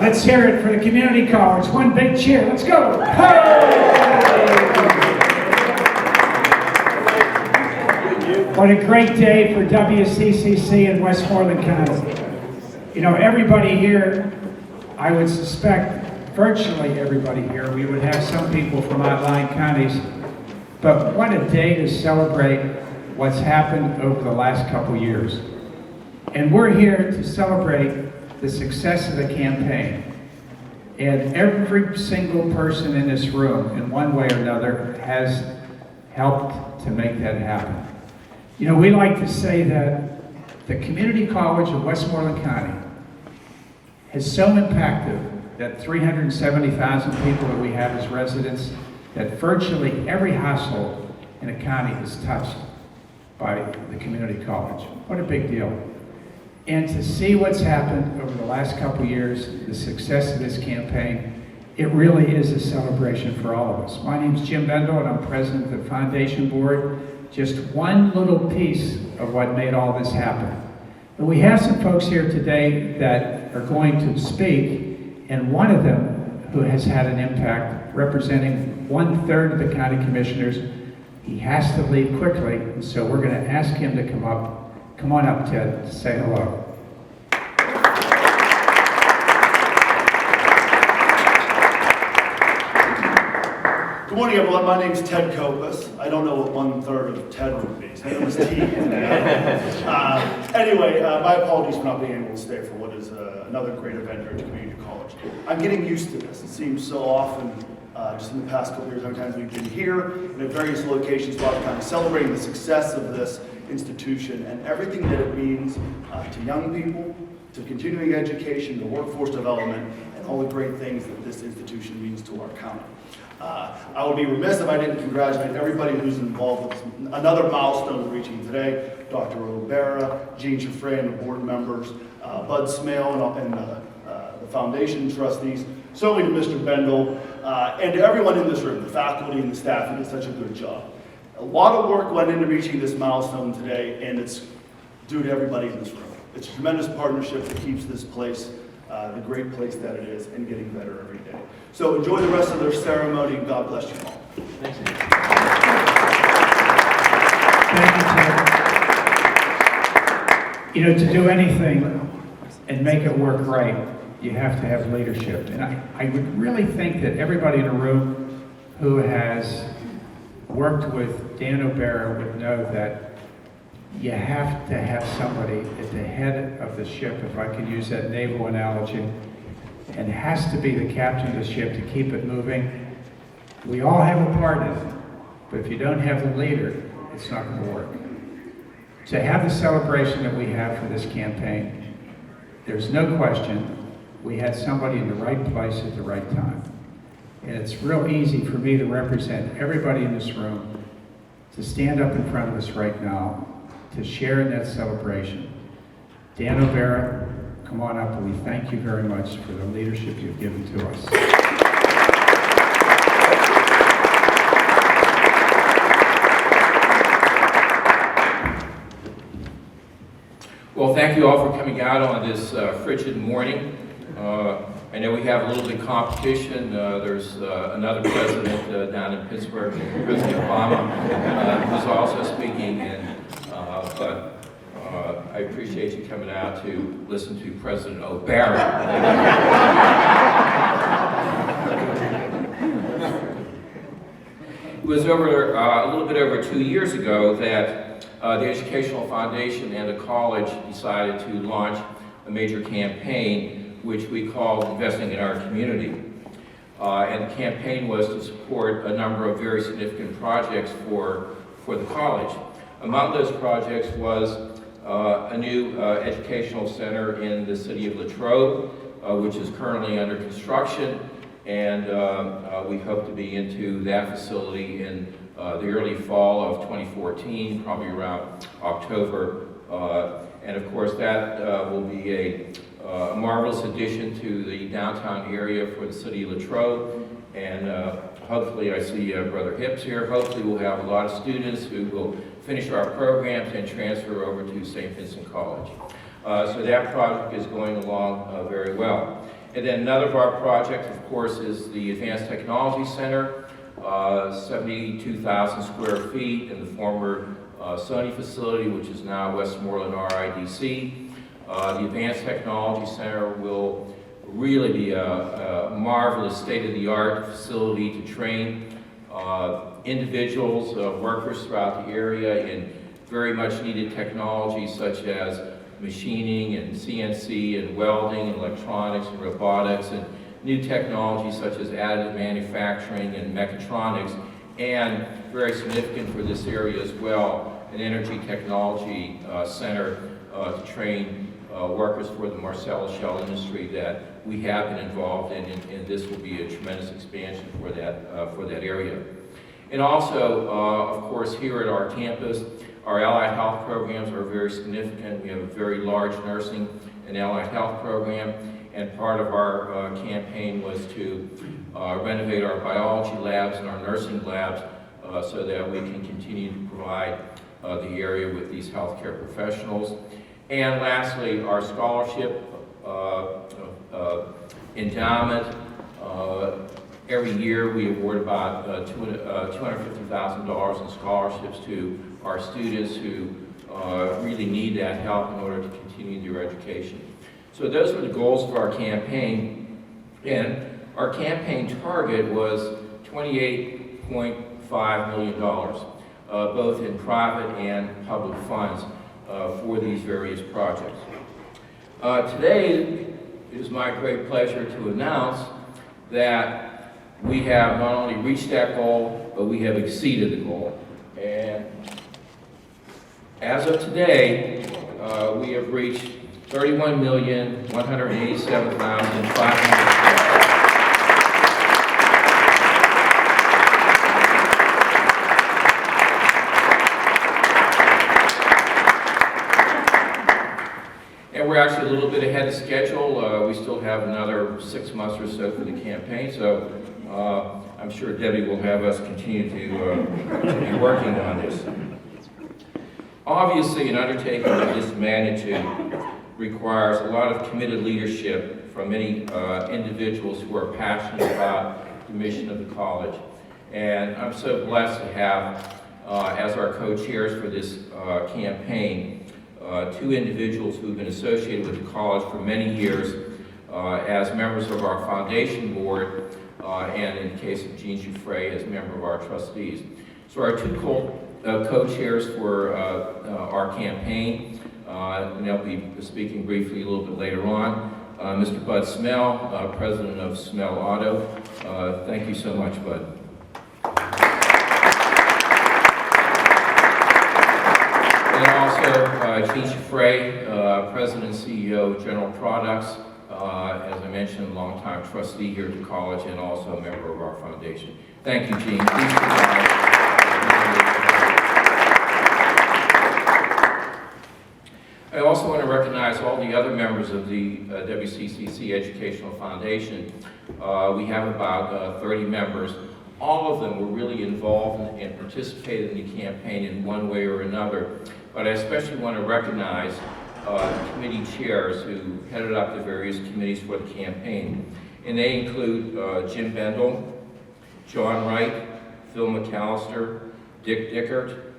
Let's hear it for the community college. One big cheer. Let's go. Hey! What a great day for WCCC in Westmoreland County. You know, everybody here, I would suspect virtually everybody here, we would have some people from outlying counties, but what a day to celebrate what's happened over the last couple years. And we're here to celebrate the success of the campaign. And every single person in this room, in one way or another, has helped to make that happen. You know, we like to say that the Community College of Westmoreland County has so impacted that 370,000 people that we have as residents, that virtually every household in the county is touched by the community college. What a big deal. And to see what's happened over the last couple years, the success of this campaign, it really is a celebration for all of us. My name's Jim Bendel, and I'm president of the foundation board. Just one little piece of what made all this happen. And we have some folks here today that are going to speak, and one of them who has had an impact, representing 1/3 of the county commissioners, he has to leave quickly, and so we're going to ask him to come up. Come on up, Ted, to say hello. Good morning, everyone. My name's Ted Kopus. I don't know what 1/3 of Ted would be. His name was T. Anyway, my apologies for not being able to stay for what is another great event here at the community college. I'm getting used to this. It seems so often, just in the past couple years, how many times we've been here and at various locations throughout the county celebrating the success of this institution and everything that it means to young people, to continuing education, to workforce development, and all the great things that this institution means to our county. I would be remiss if I didn't congratulate everybody who's involved with another milestone we're reaching today. Dr. O'Bara, Jean Chiffre and the board members, Bud Smale and the foundation trustees, certainly to Mr. Bendel, and to everyone in this room, the faculty and the staff who did such a good job. A lot of work went into reaching this milestone today, and it's due to everybody in this room. It's a tremendous partnership that keeps this place the great place that it is and getting better every day. So enjoy the rest of their ceremony, and God bless you all. Thank you. Thank you, Ted. You know, to do anything and make it work right, you have to have leadership. And I would really think that everybody in the room who has worked with Dan O'Bara would know that you have to have somebody at the head of the ship, if I could use that naval analogy, and has to be the captain of the ship to keep it moving. We all have a part in it, but if you don't have the leader, it's not going to work. To have the celebration that we have for this campaign, there's no question we had somebody in the right place at the right time. And it's real easy for me to represent everybody in this room to stand up in front of us right now to share in that celebration. Dan O'Bara, come on up, and we thank you very much for the leadership you've given to us. Well, thank you all for coming out on this frigid morning. I know we have a little bit of competition. There's another president down in Pittsburgh, President Obama, who's also speaking, but I appreciate you coming out to listen to President O'Bara. It was over a little bit over 2 years ago that the Educational Foundation and the college decided to launch a major campaign which we called Investing in Our Community. And the campaign was to support a number of very significant projects for the college. Among those projects was a new educational center in the city of Latrobe, which is currently under construction, and we hope to be into that facility in the early fall of 2014, probably around October. And of course that will be a marvelous addition to the downtown area for the city of Latrobe. And hopefully, I see Brother Hips here, hopefully we'll have a lot of students who will finish our programs and transfer over to St. Vincent College. So that project is going along very well. And then another of our projects, of course, is the Advanced Technology Center, 72,000 square feet in the former Sony facility, which is now Westmoreland RIDC. The Advanced Technology Center will really be a marvelous state-of-the-art facility to train individuals, workers throughout the area in very much needed technologies such as machining and CNC and welding and electronics and robotics and new technologies such as additive manufacturing and mechatronics, and very significant for this area as well, an energy technology center to train workers for the Marcellus Shell industry that we have been involved in, and this will be a tremendous expansion for that area. And also, of course, here at our campus, our allied health programs are very significant. We have a very large nursing and allied health program, and part of our campaign was to renovate our biology labs and our nursing labs so that we can continue to provide the area with these healthcare professionals. And lastly, our scholarship endowment. Every year we award about $250,000 in scholarships to our students who really need that help in order to continue their education. So those were the goals of our campaign, and our campaign target was $28.5 million, both in private and public funds for these various projects. Today, it is my great pleasure to announce that we have not only reached that goal, but we have exceeded the goal. And as of today, we have reached $31,187,500. And we're actually a little bit ahead of schedule. We still have another 6 months or so for the campaign, so I'm sure Debbie will have us continue to be working on this. Obviously, an undertaking of this magnitude requires a lot of committed leadership from many individuals who are passionate about the mission of the college. And I'm so blessed to have, as our co-chairs for this campaign, two individuals who've been associated with the college for many years as members of our foundation board, and in the case of Jean Giuffre, as member of our trustees. So our two co-chairs for our campaign, and they'll be speaking briefly a little bit later on. Mr. Bud Smell, president of Smell Auto. Thank you so much, Bud. And also Jean Giuffre, president and CEO of General Products, as I mentioned, longtime trustee here at the college and also a member of our foundation. Thank you, Jean. Please I also want to recognize all the other members of the WCCC Educational Foundation. We have about 30 members. All of them were really involved and participated in the campaign in one way or another. But I especially want to recognize the committee chairs who headed up the various committees for the campaign. And they include Jim Bendel, John Wright, Phil McAllister, Dick Dickert,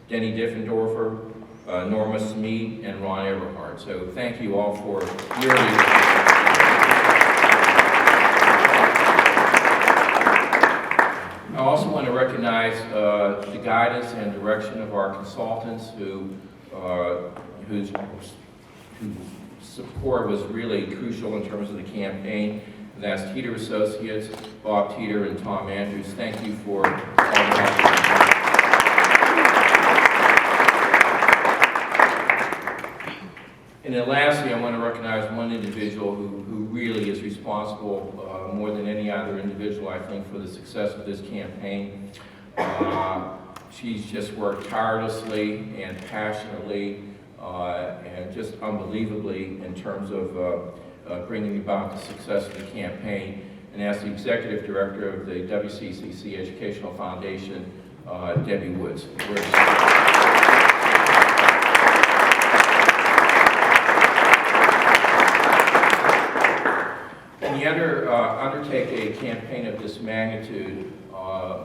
Denny Diffendorfer, Norma Smead, and Ron Eberhard. So thank you all for your leadership. I also want to recognize the guidance and direction of our consultants whose support was really crucial in terms of the campaign. And that's Teeter Associates, Bob Teeter, and Tom Andrews. Thank you for all the help. And then lastly, I want to recognize one individual who really is responsible more than any other individual, I think, for the success of this campaign. She's just worked tirelessly and passionately and just unbelievably in terms of bringing about the success of the campaign. And as the executive director of the WCCC Educational Foundation, Debbie Woods. when you undertake a campaign of this magnitude,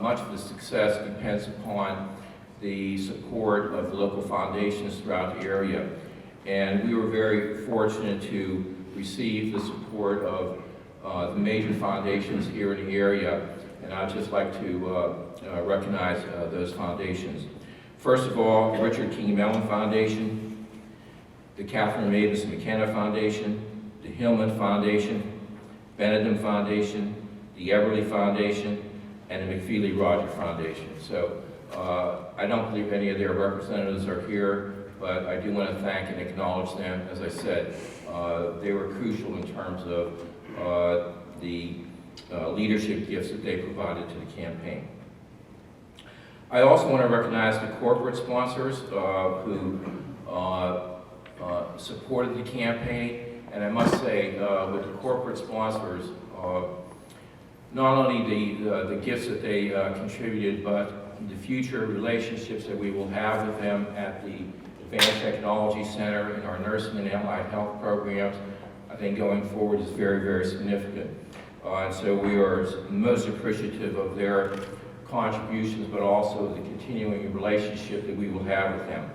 much of the success depends upon the support of local foundations throughout the area. And we were very fortunate to receive the support of the major foundations here in the area, and I'd just like to recognize those foundations. First of all, the Richard King Mellon Foundation, the Catherine Mavis McKenna Foundation, the Hillman Foundation, Benedum Foundation, the Everly Foundation, and the McFeely Roger Foundation. So I don't believe any of their representatives are here, but I do want to thank and acknowledge them. As I said, they were crucial in terms of the leadership gifts that they provided to the campaign. I also want to recognize the corporate sponsors who supported the campaign. And I must say, with the corporate sponsors, not only the gifts that they contributed, but the future relationships that we will have with them at the Advanced Technology Center and our nursing and allied health programs, I think going forward is very, very significant. And so we are most appreciative of their contributions, but also the continuing relationship that we will have with them.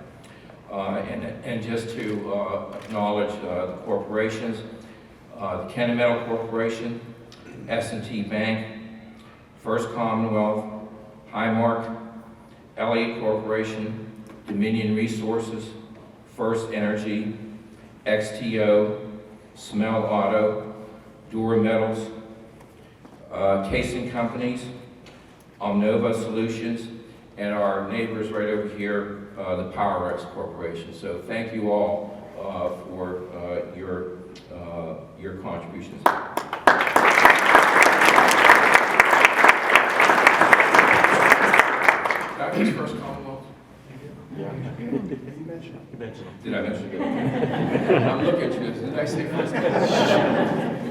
And just to acknowledge the corporations, the Kennametal Corporation, S&T Bank, First Commonwealth, Highmark, Elliott Corporation, Dominion Resources, First Energy, XTO, Smell Auto, Dura Metals, Casing Companies, Omnova Solutions, and our neighbors right over here, the PowerX Corporation. So thank you all for your contributions. That was First Commonwealth. Yeah. You mentioned it. Did I mention it? I'm looking at you. Did I say First Commonwealth?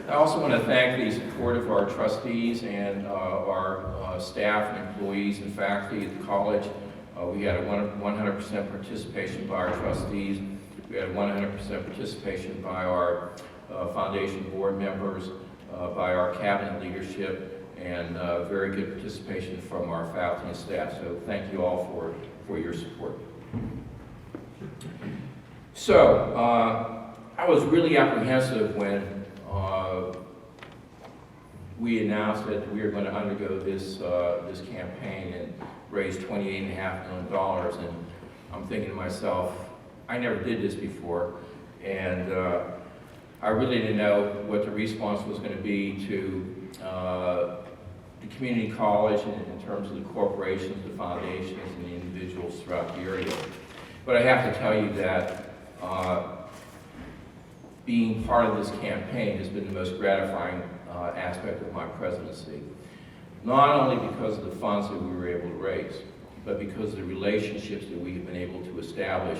I also want to thank the support of our trustees and our staff and employees and faculty at the college. We had a 100% participation by our trustees. We had 100% participation by our foundation board members, by our cabinet leadership, and very good participation from our faculty and staff. So thank you all for your support. So I was really apprehensive when we announced that we were going to undergo this campaign and raise $28.5 million. And I'm thinking to myself, I never did this before, and I really didn't know what the response was going to be to the community college in terms of the corporations, the foundations, and the individuals throughout the area. But I have to tell you that being part of this campaign has been the most gratifying aspect of my presidency. Not only because of the funds that we were able to raise, but because of the relationships that we have been able to establish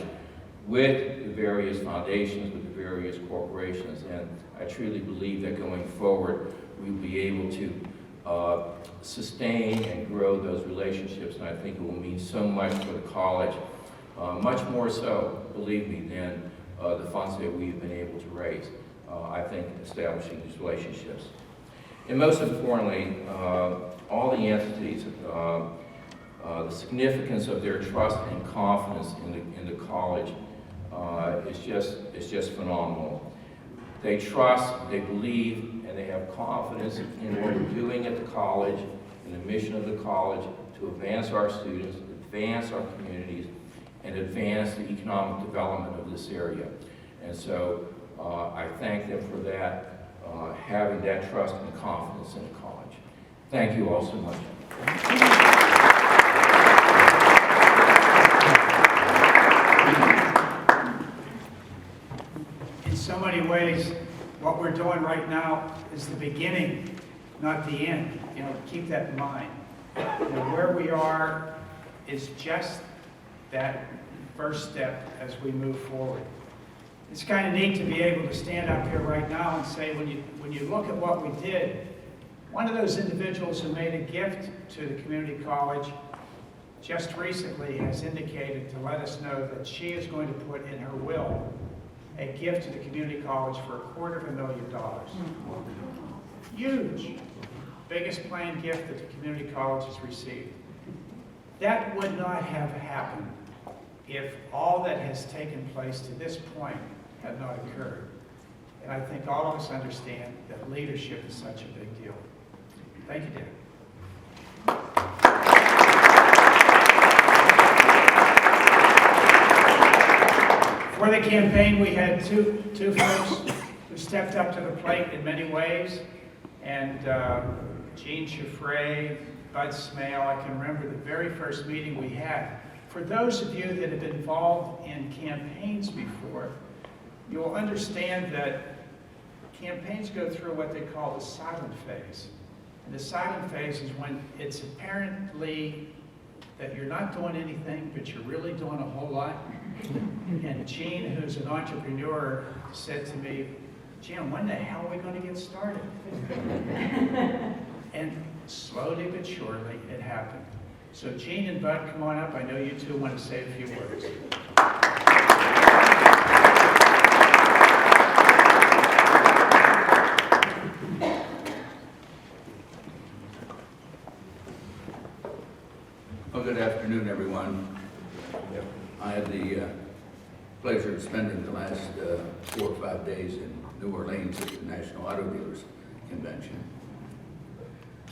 with the various foundations, with the various corporations. And I truly believe that going forward, we'll be able to sustain and grow those relationships. And I think it will mean so much for the college, much more so, believe me, than the funds that we've been able to raise. I think establishing these relationships. And most importantly, all the entities, the significance of their trust and confidence in the college is just phenomenal. They trust, they believe, and they have confidence in what we're doing at the college, in the mission of the college, to advance our students, advance our communities, and advance the economic development of this area. And so I thank them for that, having that trust and confidence in the college. Thank you all so much. In so many ways, what we're doing right now is the beginning, not the end. You know, keep that in mind. You know, where we are is just that first step as we move forward. It's kind of neat to be able to stand up here right now and say, when you look at what we did, one of those individuals who made a gift to the community college just recently has indicated to let us know that she is going to put in her will a gift to the community college for $250,000. Huge. Biggest planned gift that the community college has received. That would not have happened if all that has taken place to this point had not occurred. And I think all of us understand that leadership is such a big deal. Thank you, Dan. For the campaign, we had two folks who stepped up to the plate in many ways, and Gene Chiffre, Bud Smale. I can remember the very first meeting we had. For those of you that have been involved in campaigns before, you will understand that campaigns go through what they call the silent phase. And the silent phase is when it's apparently that you're not doing anything, but you're really doing a whole lot. And Gene, who's an entrepreneur, said to me, "Jim, when the hell are we going to get started?" And slowly but surely, it happened. So Gene and Bud, come on up. I know you two want to say a few words. Well, good afternoon, everyone. I had the pleasure of spending the last 4 or 5 days in New Orleans at the National Auto Dealers Convention.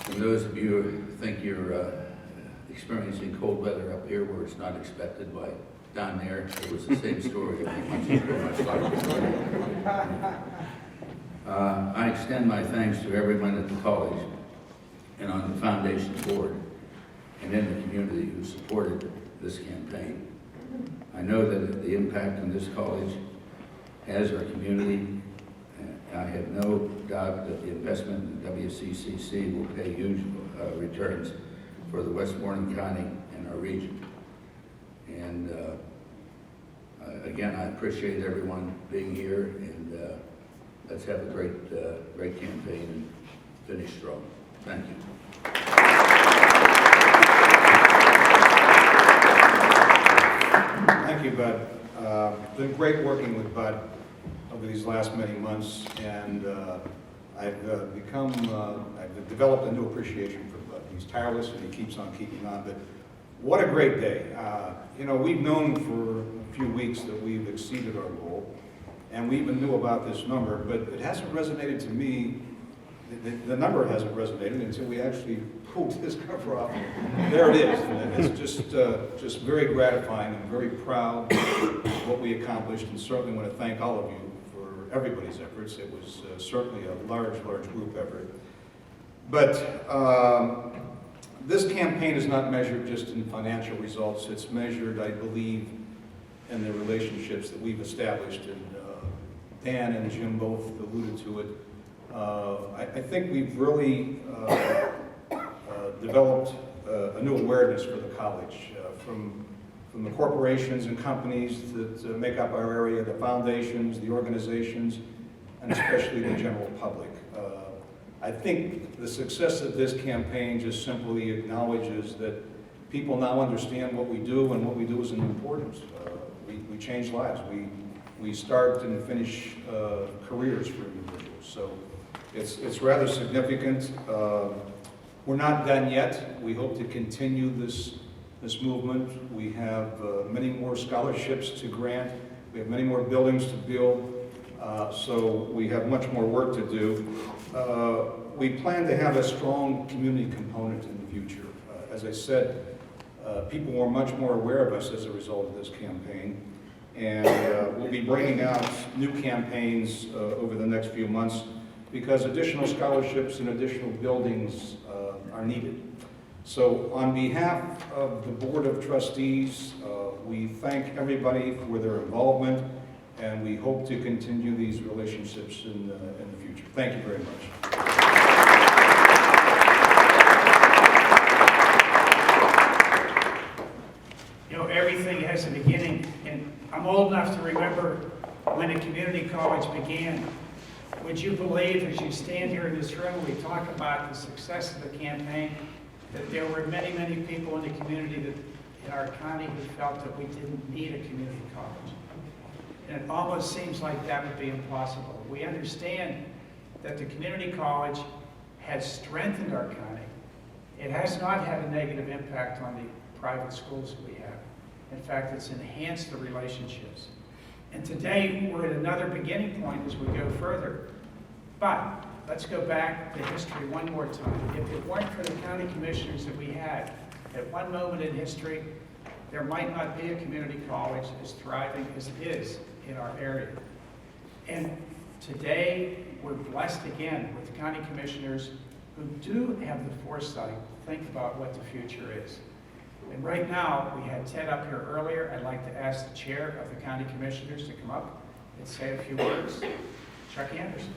And those of you who think you're experiencing cold weather up here where it's not expected, by down there, it was the same story. Much like I extend my thanks to everyone at the college and on the foundation board and in the community who supported this campaign. I know that the impact on this college has our community. I have no doubt that the investment in WCCC will pay huge returns for the Westmoreland County and our region. And again, I appreciate everyone being here, and let's have a great campaign and finish strong. Thank you. Thank you, Bud. Been great working with Bud over these last many months, and I've developed a new appreciation for Bud. He's tireless and he keeps on keeping on, but what a great day. You know, we've known for a few weeks that we've exceeded our goal, and we even knew about this number, but it hasn't resonated to me. The number hasn't resonated until we actually pulled this cover off. There it is. And it's just very gratifying. I'm very proud of what we accomplished, and certainly want to thank all of you for everybody's efforts. It was certainly a large group effort. But this campaign is not measured just in financial results. It's measured, I believe, in the relationships that we've established, and Dan and Jim both alluded to it. I think we've really developed a new awareness for the college, from the corporations and companies that make up our area, the foundations, the organizations, and especially the general public. I think the success of this campaign just simply acknowledges that people now understand what we do, and what we do is important. We change lives. We start and finish careers for individuals. So it's rather significant. We're not done yet. We hope to continue this movement. We have many more scholarships to grant. We have many more buildings to build. So we have much more work to do. We plan to have a strong community component in the future. As I said, people were much more aware of us as a result of this campaign. And we'll be bringing out new campaigns over the next few months, because additional scholarships and additional buildings are needed. So on behalf of the Board of Trustees, we thank everybody for their involvement, and we hope to continue these relationships in the future. Thank you very much. You know, everything has a beginning, and I'm old enough to remember when a community college began. Would you believe, as you stand here in this room, we talk about the success of the campaign, that there were many people in the community that in our county who felt that we didn't need a community college. And it almost seems like that would be impossible. We understand that the community college has strengthened our county. It has not had a negative impact on the private schools that we have. In fact, it's enhanced the relationships. And today, we're at another beginning point as we go further. But let's go back to history one more time. If it weren't for the county commissioners that we had, at one moment in history, there might not be a community college as thriving as it is in our area. And today, we're blessed again with county commissioners who do have the foresight to think about what the future is. And right now, we had Ted up here earlier. I'd like to ask the chair of the county commissioners to come up and say a few words. Chuck Anderson.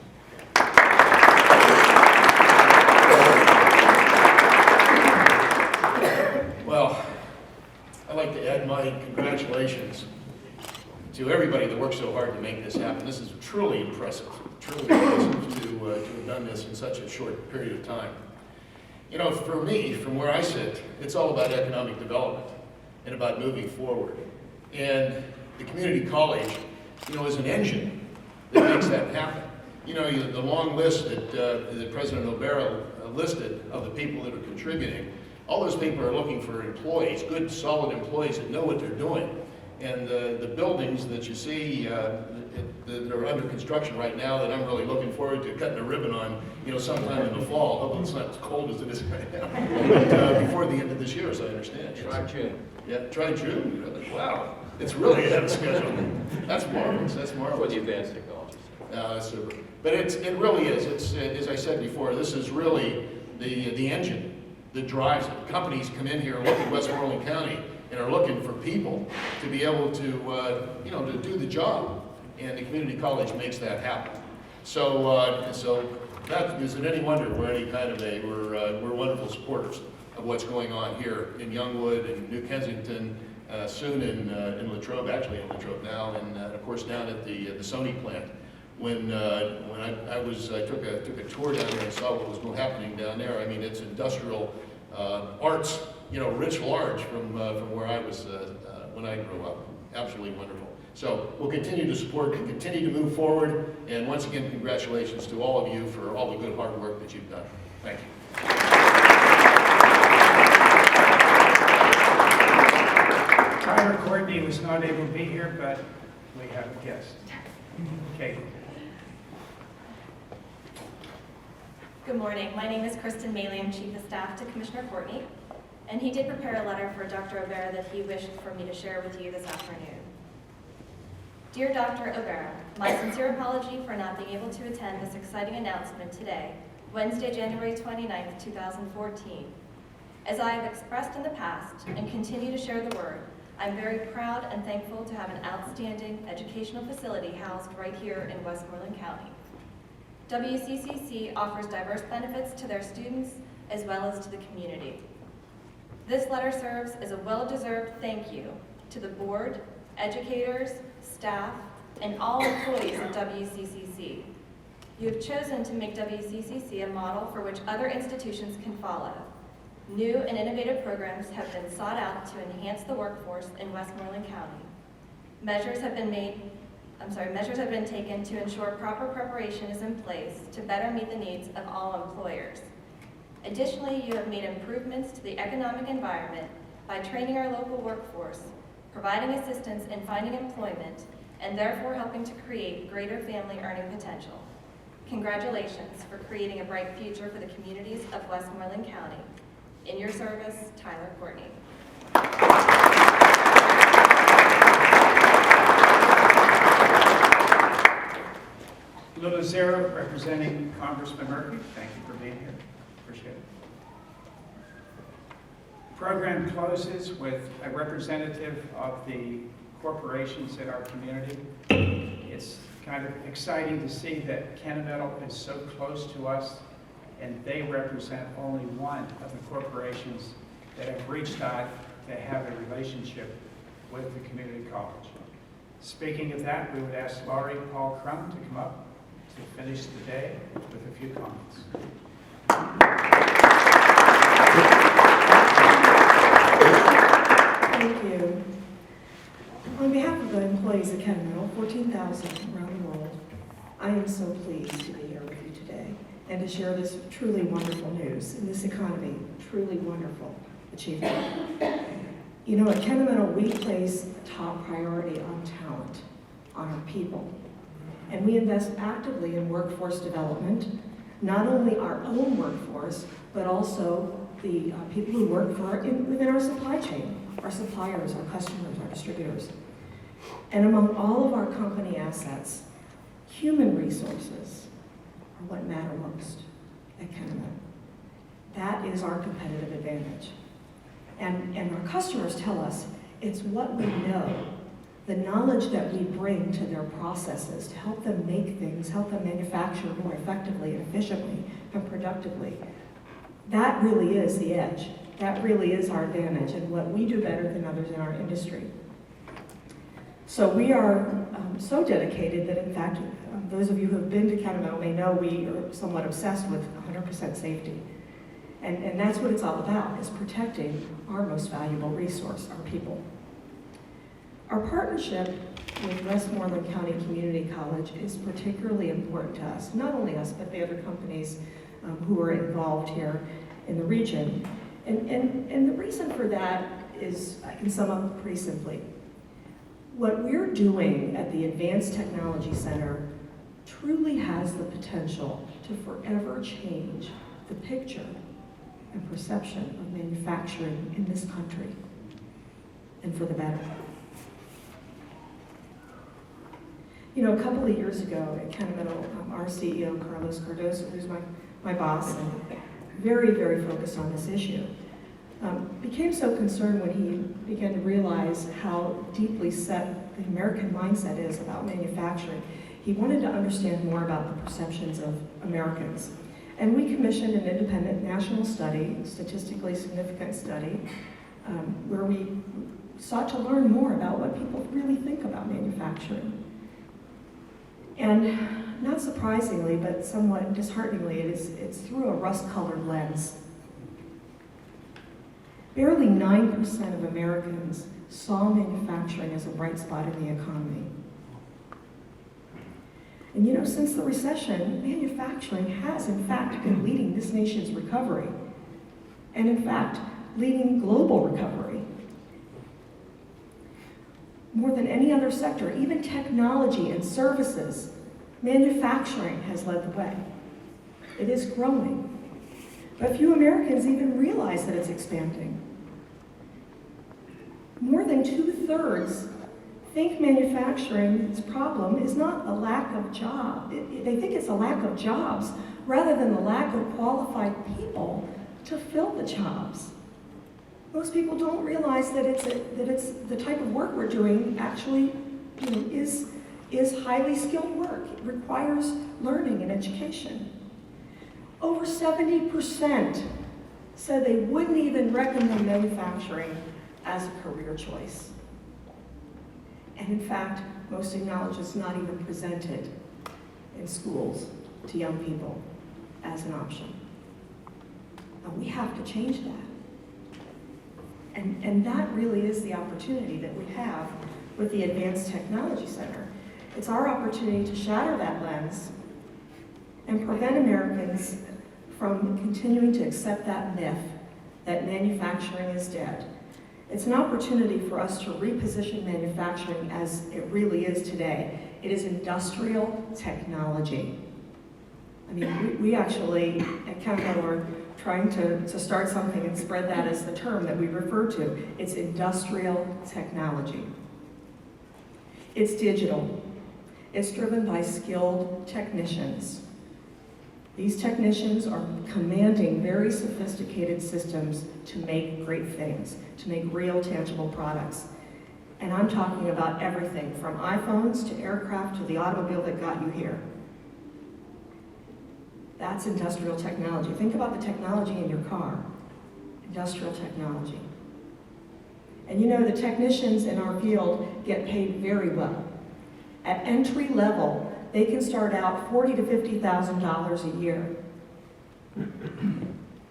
Well, I'd like to add my congratulations to everybody that worked so hard to make this happen. This is truly impressive to have done this in such a short period of time. You know, for me, from where I sit, it's all about economic development and about moving forward. And the community college, you know, is an engine that makes that happen. You know, the long list that President O'Bara listed of the people that are contributing, all those people are looking for employees, good, solid employees that know what they're doing. And the buildings that you see that are under construction right now that I'm really looking forward to cutting a ribbon on, you know, sometime in the fall, although it's not as cold as it is right now, but before the end of this year, as I understand. Try June. Yeah, try June. Really? Wow, it's really ahead of schedule. That's marvelous. That's For marvelous. the advanced technologies. That's super. But it really is. It's as I said before. This is really the engine that drives it. Companies come in here and look at Westmoreland County and are looking for people to be able to you know, to do the job, and the community college makes that happen. So that is it any wonder we're any kind of we're wonderful supporters of what's going on here in Youngwood and New Kensington, soon in Latrobe, actually in Latrobe now, and of course down at the Sony plant. When I took a tour down there and saw what was happening down there. I mean, it's industrial arts, you know, writ large from where I was when I grew up. Absolutely wonderful. So we'll continue to support and continue to move forward. And once again, congratulations to all of you for all the good hard work that you've done. Thank you. Tyler Courtney was not able to be here, but we have a guest. Okay. Good morning. My name is Kristen Maley. I'm Chief of Staff to Commissioner Courtney, and he did prepare a letter for Dr. O'Bara that he wished for me to share with you this afternoon. Dear Dr. O'Bara, my sincere apology for not being able to attend this exciting announcement today, Wednesday, January 29th, 2014. As I have expressed in the past and continue to share the word, I'm very proud and thankful to have an outstanding educational facility housed right here in Westmoreland County. WCCC offers diverse benefits to their students as well as to the community. This letter serves as a well-deserved thank you to the board, educators, staff, and all employees of WCCC. You have chosen to make WCCC a model for which other institutions can follow. New and innovative programs have been sought out to enhance the workforce in Westmoreland County. Measures have been taken to ensure proper preparation is in place to better meet the needs of all employers. Additionally, you have made improvements to the economic environment by training our local workforce, providing assistance in finding employment, and therefore helping to create greater family earning potential. Congratulations for creating a bright future for the communities of Westmoreland County. In your service, Tyler Courtney. Lula Zero, representing Congressman Murphy. Thank you for being here. Appreciate it. Program closes with a representative of the corporations in our community. It's kind of exciting to see that Kennemetal is so close to us, and they represent only one of the corporations that have reached out to have a relationship with the community college. Speaking of that, we would ask Laurie Paul Crum to come up to finish the day with a few comments. Thank you. On behalf of the employees at Endowment, 14,000 around the world, I am so pleased to be here with you today and to share this truly wonderful news in this economy, truly wonderful achievement. You know, at Endowment, we place top priority on talent, on our people, and we invest actively in workforce development, not only our own workforce, but also the people who work within our supply chain, our suppliers, our customers, our distributors. And among all of our company assets, human resources are what matter most at Endowment. That is our competitive advantage. And our customers tell us it's what we know, the knowledge that we bring to their processes to help them make things, help them manufacture more effectively and efficiently and productively. That really is the edge. That really is our advantage and what we do better than others in our industry. So we are so dedicated that, in fact, those of you who have been to Endowment may know we are somewhat obsessed with 100% safety. And that's what it's all about, is protecting our most valuable resource, our people. Our partnership with Westmoreland County Community College is particularly important to us, not only us, but the other companies who are involved here in the region. And the reason for that is, I can sum up pretty simply. What we're doing at the Advanced Technology Center truly has the potential to forever change the picture and perception of manufacturing in this country, and for the better. You know, a couple of years ago at Endowment, our CEO, Carlos Cardoso, who's my boss, and very, very focused on this issue, became so concerned when he began to realize how deeply set the American mindset is about manufacturing. He wanted to understand more about the perceptions of Americans. And we commissioned an independent national study, statistically significant study, where we sought to learn more about what people really think about manufacturing. And not surprisingly, but somewhat dishearteningly, it's through a rust-colored lens. Barely 9% of Americans saw manufacturing as a bright spot in the economy. And you know, since the recession, manufacturing has in fact been leading this nation's recovery, and in fact, leading global recovery. More than any other sector, even technology and services, manufacturing has led the way. It is growing. But few Americans even realize that it's expanding. More than 2/3 think manufacturing's problem is not a lack of jobs. They think it's a lack of jobs rather than the lack of qualified people to fill the jobs. Most people don't realize that it's the type of work we're doing actually, you know, is highly skilled work. It requires learning and education. Over 70% said they wouldn't even recommend manufacturing as a career choice. And in fact, most acknowledge it's not even presented in schools to young people as an option. Now, we have to change that. And that really is the opportunity that we have with the Advanced Technology Center. It's our opportunity to shatter that lens and prevent Americans from continuing to accept that myth that manufacturing is dead. It's an opportunity for us to reposition manufacturing as it really is today. It is industrial technology. I mean, we actually, at Endowment, are trying to start something and spread that as the term that we refer to. It's industrial technology. It's digital. It's driven by skilled technicians. These technicians are commanding very sophisticated systems to make great things, to make real tangible products. And I'm talking about everything from iPhones to aircraft to the automobile that got you here. That's industrial technology. Think about the technology in your car. Industrial technology. And you know, the technicians in our field get paid very well. At entry level, they can start out $40,000 to $50,000 a year.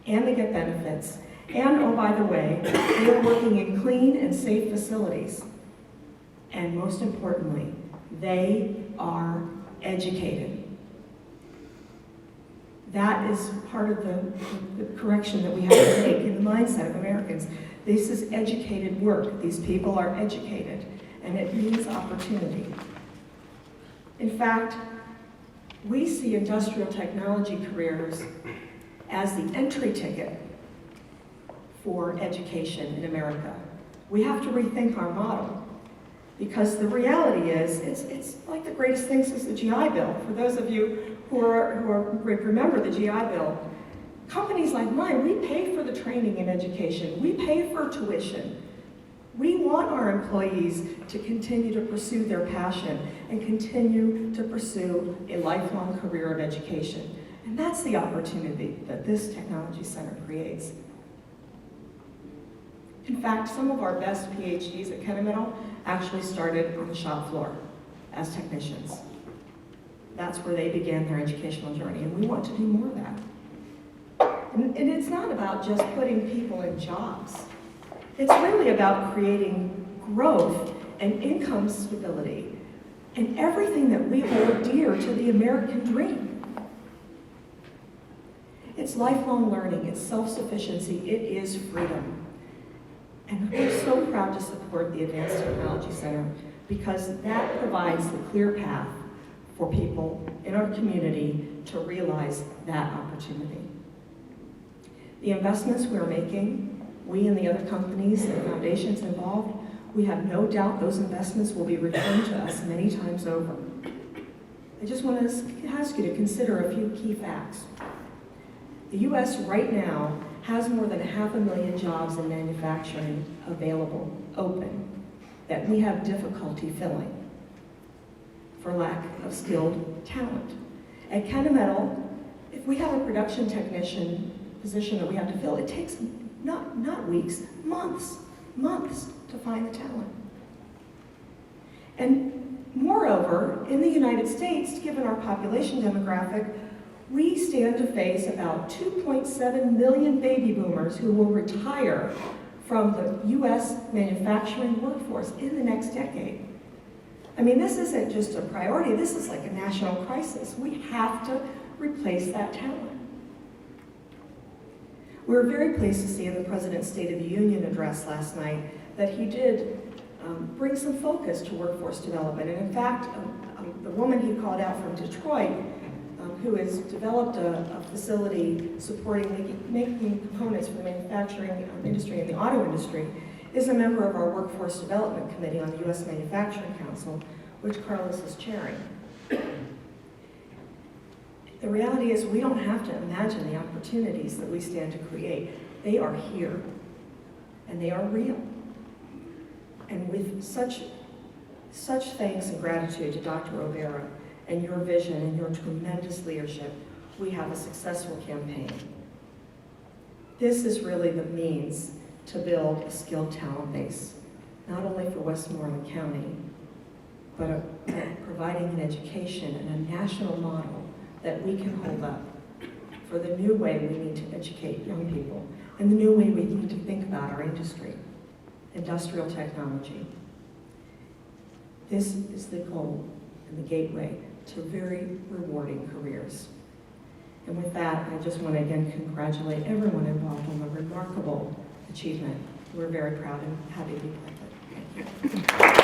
And they get benefits. And oh, by the way, they are working in clean and safe facilities. And most importantly, they are educated. That is part of the correction that we have to make in the mindset of Americans. This is educated work. These people are educated, and it means opportunity. In fact, we see industrial technology careers as the entry ticket for education in America. We have to rethink our model, because the reality is, it's like the greatest thing since the GI Bill. For those of you who remember the GI Bill, companies like mine, we pay for the training and education. We pay for tuition. We want our employees to continue to pursue their passion and continue to pursue a lifelong career of education. And that's the opportunity that this technology center creates. In fact, some of our best PhDs at Kennewick actually started on the shop floor as technicians. That's where they began their educational journey, and we want to do more of that. And it's not about just putting people in jobs. It's really about creating growth and income stability and everything that we hold dear to the American dream. It's lifelong learning, it's self-sufficiency, it is freedom. And we're so proud to support the Advanced Technology Center because that provides the clear path for people in our community to realize that opportunity. The investments we're making, we and the other companies and foundations involved, we have no doubt those investments will be returned to us many times over. I just want to ask you to consider a few key facts. The U.S. right now has more than 500,000 jobs in manufacturing available, open, that we have difficulty filling for lack of skilled talent. At Kennewick, if we have a production technician position that we have to fill, it takes not weeks, months to find the talent. And moreover, in the United States, given our population demographic, we stand to face about 2.7 million baby boomers who will retire from the U.S. manufacturing workforce in the next decade. I mean, this isn't just a priority, this is like a national crisis. We have to replace that talent. We were very pleased to see in the President's State of the Union address last night that he did bring some focus to workforce development. And in fact, the woman he called out from Detroit, who has developed a facility supporting making components for the manufacturing industry and the auto industry, is a member of our Workforce Development Committee on the U.S. Manufacturing Council, which Carlos is chairing. The reality is we don't have to imagine the opportunities that we stand to create. They are here, and they are real. And with such thanks and gratitude to Dr. O'Bara and your vision and your tremendous leadership, we have a successful campaign. This is really the means to build a skilled talent base, not only for Westmoreland County, but providing an education and a national model that we can hold up for the new way we need to educate young people and the new way we need to think about our industry, industrial technology. This is the goal and the gateway to very rewarding careers. And with that, I just want to again congratulate everyone involved on the remarkable achievement. We're very proud and happy to be part of it. Thank you.